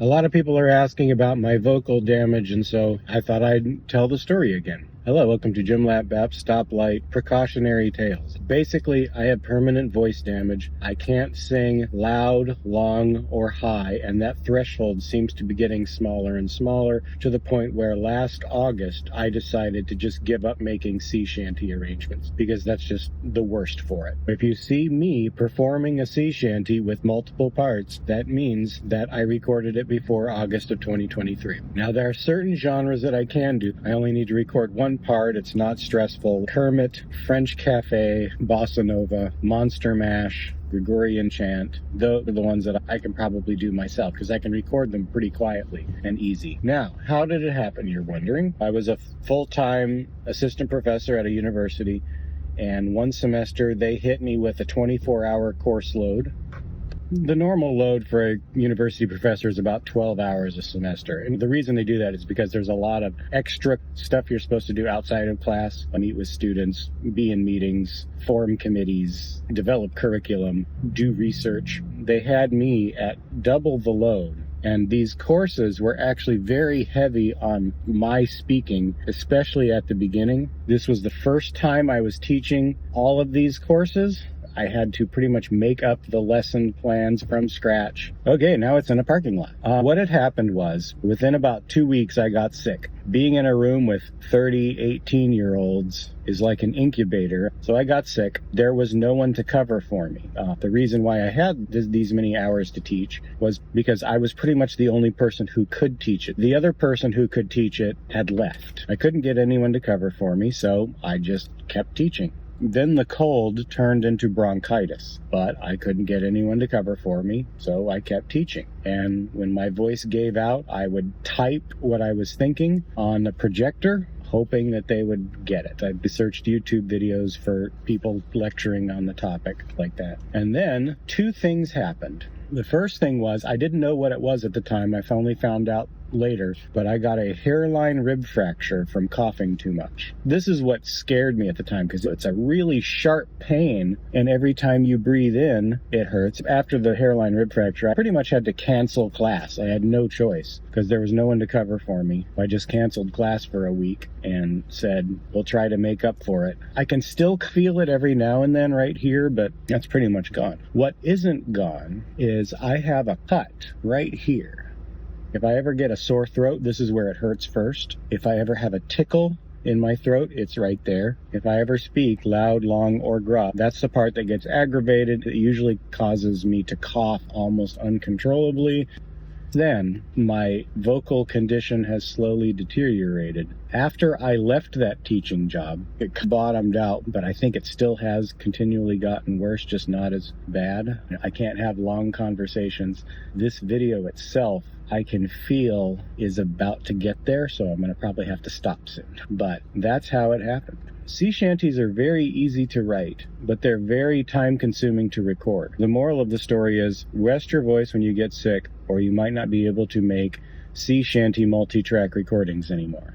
A lot of people are asking about my vocal damage, and so I thought I'd tell the story again. Hello, welcome to jimlapbap Stoplight Precautionary Tales. Basically, I have permanent voice damage. I can't sing loud, long, or high, and that threshold seems to be getting smaller and smaller to the point where last August I decided to just give up making sea shanty arrangements because that's just the worst for it. If you see me performing a sea shanty with multiple parts, that means that I recorded it before August of 2023. Now, there are certain genres that I can do. I only need to record one part. It's not stressful. Kermit, French Cafe, Bossa Nova, Monster Mash, Gregorian chant. Those are the ones that I can probably do myself because I can record them pretty quietly and easy. Now, how did it happen, you're wondering? I was a full-time assistant professor at a university, and one semester they hit me with a 24-hour course load. The normal load for a university professor is about 12 hours a semester. And the reason they do that is because there's a lot of extra stuff you're supposed to do outside of class. Meet with students, be in meetings, form committees, develop curriculum, do research. They had me at double the load. And these courses were actually very heavy on my speaking, especially at the beginning. This was the first time I was teaching all of these courses. I had to pretty much make up the lesson plans from scratch. Okay, now it's in a parking lot. What had happened was, within about 2 weeks, I got sick. Being in a room with 30, 18-year-olds is like an incubator. So I got sick. There was no one to cover for me. The reason why I had these many hours to teach was because I was pretty much the only person who could teach it. The other person who could teach it had left. I couldn't get anyone to cover for me, so I just kept teaching. Then the cold turned into bronchitis, but I couldn't get anyone to cover for me, so I kept teaching. And when my voice gave out, I would type what I was thinking on a projector, hoping that they would get it. I searched YouTube videos for people lecturing on the topic like that. And then 2 things happened. The first thing was, I didn't know what it was at the time. I only found out later, but I got a hairline rib fracture from coughing too much. This is what scared me at the time because it's a really sharp pain, and every time you breathe in, it hurts. After the hairline rib fracture, I pretty much had to cancel class. I had no choice because there was no one to cover for me. I just canceled class for a week and said, we'll try to make up for it. I can still feel it every now and then right here, but that's pretty much gone. What isn't gone is I have a cut right here. If I ever get a sore throat, this is where it hurts first. If I ever have a tickle in my throat, it's right there. If I ever speak loud, long, or gruff, that's the part that gets aggravated. It usually causes me to cough almost uncontrollably. Then my vocal condition has slowly deteriorated. After I left that teaching job, it bottomed out, but I think it still has continually gotten worse, just not as bad. I can't have long conversations. This video itself, I can feel is about to get there, so I'm going to probably have to stop soon. But that's how it happened. Sea shanties are very easy to write, but they're very time-consuming to record. The moral of the story is, rest your voice when you get sick, or you might not be able to make sea shanty multi-track recordings anymore.